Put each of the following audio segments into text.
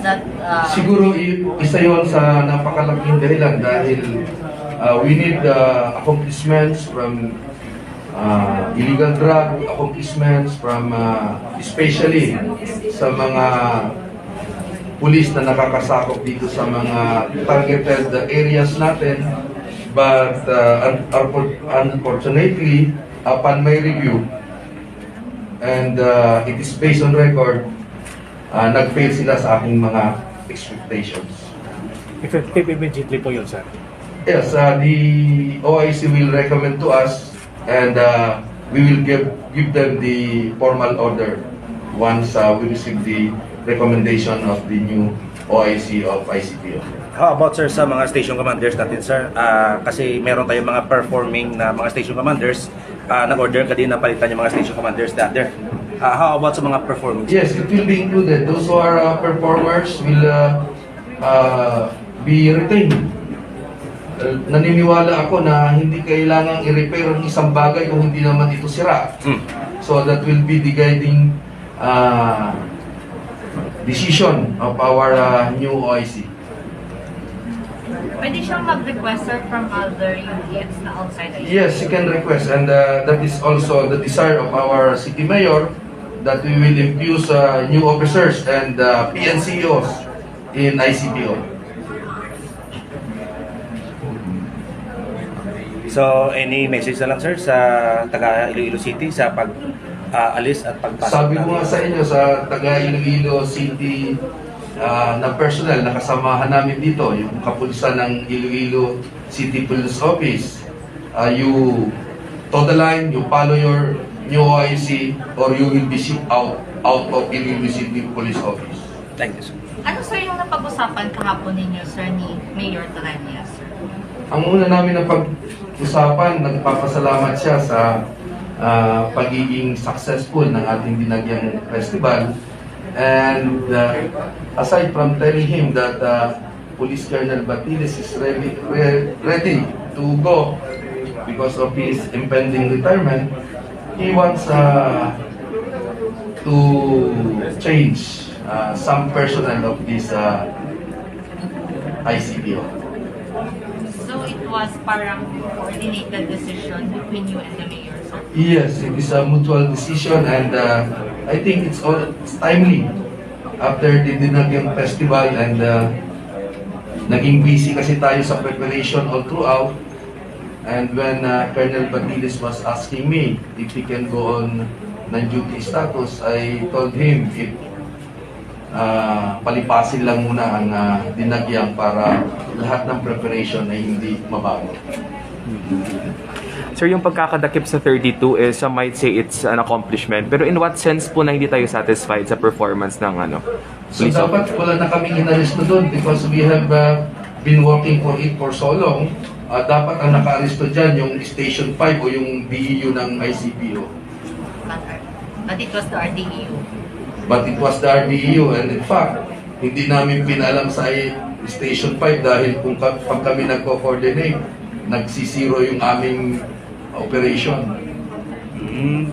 That, Siguro isa yon sa napakalaking dahilan dahil we need accomplishments from illegal drug accomplishments from especially sa mga pulis na nakakasakop dito sa mga targeted areas natin. But unfortunately, upon my review, and it is based on record, nag-fail sila sa aking mga expectations. Effective immediately po yun, sir? Yes, the OIC will recommend to us and we will give them the formal order once we receive the recommendation of the new OIC of ICPO. How about, sir, sa mga station commanders natin, sir? Kasi meron tayong mga performing na mga station commanders. Nag-order ka din na palitan yung mga station commanders there. How about sa mga performing? Yes, it will be included. Those who are performers will be retained. Naniniwala ako na hindi kailangang i-repair ang isang bagay kung hindi naman ito sira. So that will be the guiding decision of our new OIC. pwede siyang mag-request, sir, from other units na outside ICPO? Yes, you can request, and that is also the desire of our city mayor that we will infuse new officers and PNCOs in ICPO. So, any message na lang, sir, sa taga Iloilo City sa pag-alis at pagpasok? Sabi ko nga sa inyo, sa taga Iloilo City na personnel na kasamahan namin dito, yung kapulisan ng Iloilo City Police Office, you toe the line, you follow your new OIC, or you will be shipped out of Iloilo City Police Office. Thank you, sir. Ano, sir, yung napag-usapan kahapon ninyo, sir, ni Mayor Coronica, sir? Ang una namin na pag-usapan, nagpapasalamat siya sa pagiging successful ng ating Dinagyang Festival. And aside from telling him that Police Colonel Batiles is ready to go because of his impending retirement, he wants to change some personnel of this ICPO. So it was parang coordinated decision between you and the mayor, sir? Yes, it is a mutual decision, and I think it's timely after the Dinagyang Festival, and naging busy kasi tayo sa preparation all throughout. And when Colonel Batiles was asking me if he can go on non-duty status, I told him if palipasin lang muna ang Dinagyang para lahat ng preparation ay hindi mabago. Sir, yung pagkakadakip sa 32 is, some might say it's an accomplishment. Pero in what sense po na hindi tayo satisfied sa performance ng So dapat wala na kaming inaresto doon because we have been working for it for so long. Dapat ang naka-aresto dyan yung Station 5 o yung DEU ng ICPO. But it was the RDEU. But it was the RDEU, and in fact, hindi namin pinalam sa Station 5 dahil kung pag kami nagko-coordinate, nagsisiro yung aming operation.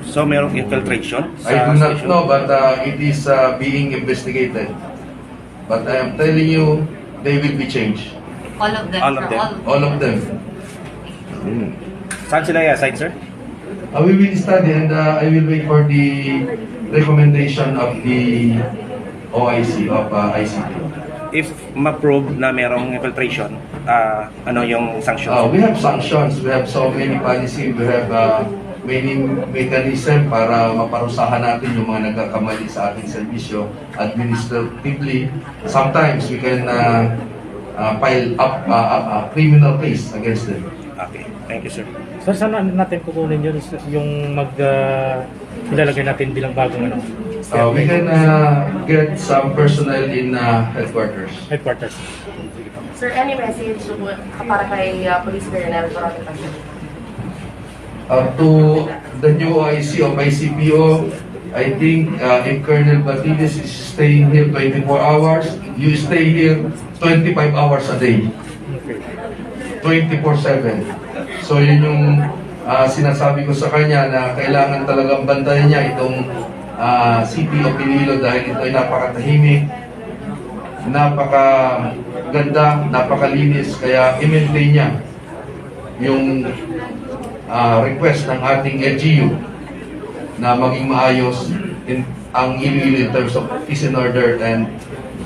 So, merong infiltration sa I do not station? know, but it is being investigated. But I am telling you, they will be changed. All of them, All of sir? them. All of them. Saan sila i-assign, sir? We will study, and I will wait for the recommendation of the OIC of ICP. If ma-prove na merong infiltration, ano yung sanctions? We have sanctions. We have so many policy. We have many mechanism para maparusahan natin yung mga nagkakamali sa ating serbisyo administratively. Sometimes we can file up a criminal case against them. Okay, thank you, sir. Sir, saan natin kukunin yun yung ilalagay natin bilang bagong We can get some personnel in headquarters. headquarters? Sir, any message para kay Police Colonel Coronica? To the new OIC of ICPO, I think if Colonel Batiles is staying here 24 hours, you stay here 25 hours a day. 24/7. So yun yung sinasabi ko sa kanya na kailangan talagang bantayan niya itong City of Iloilo dahil ito ay napakatahimik, napakaganda, napakalinis, kaya i-maintain niya yung request ng ating LGU na maging maayos ang Iloilo in terms of peace and order and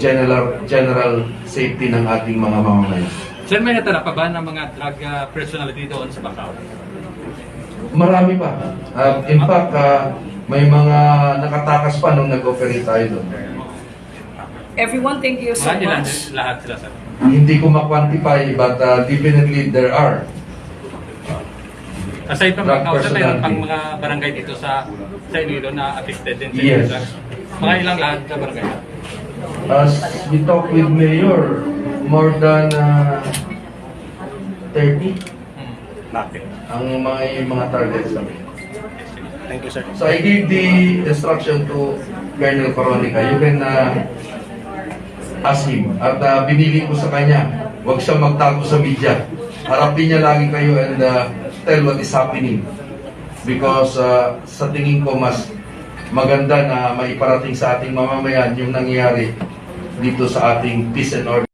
general safety ng ating mga mamamayan. Sir, may natala pa ba ng mga drug personality doon sa Bacau? Marami pa. In fact, may mga nakatakas pa nung nag-operate tayo doon. Everyone, thank you so Mga ilan much. lahat sila, sir? Hindi ko ma-quantify but definitely there are. Aside from Drug Bacau, sir, mayroon personality. pang mga barangay dito sa Iloilo na affected din sa Yes. drugs. Mga ilang lahat sa barangay? As we talk with Mayor, more than 30 Nothing. ang mga targets namin. Thank you, sir. So I gave the instruction to Colonel Coronica. You can ask him. At binili ko sa kanya, huwag siya magtago sa media. Harapin niya lagi kayo and tell what is happening. Because sa tingin ko mas maganda na maiparating sa ating mamamayan yung nangyayari dito sa ating peace and order.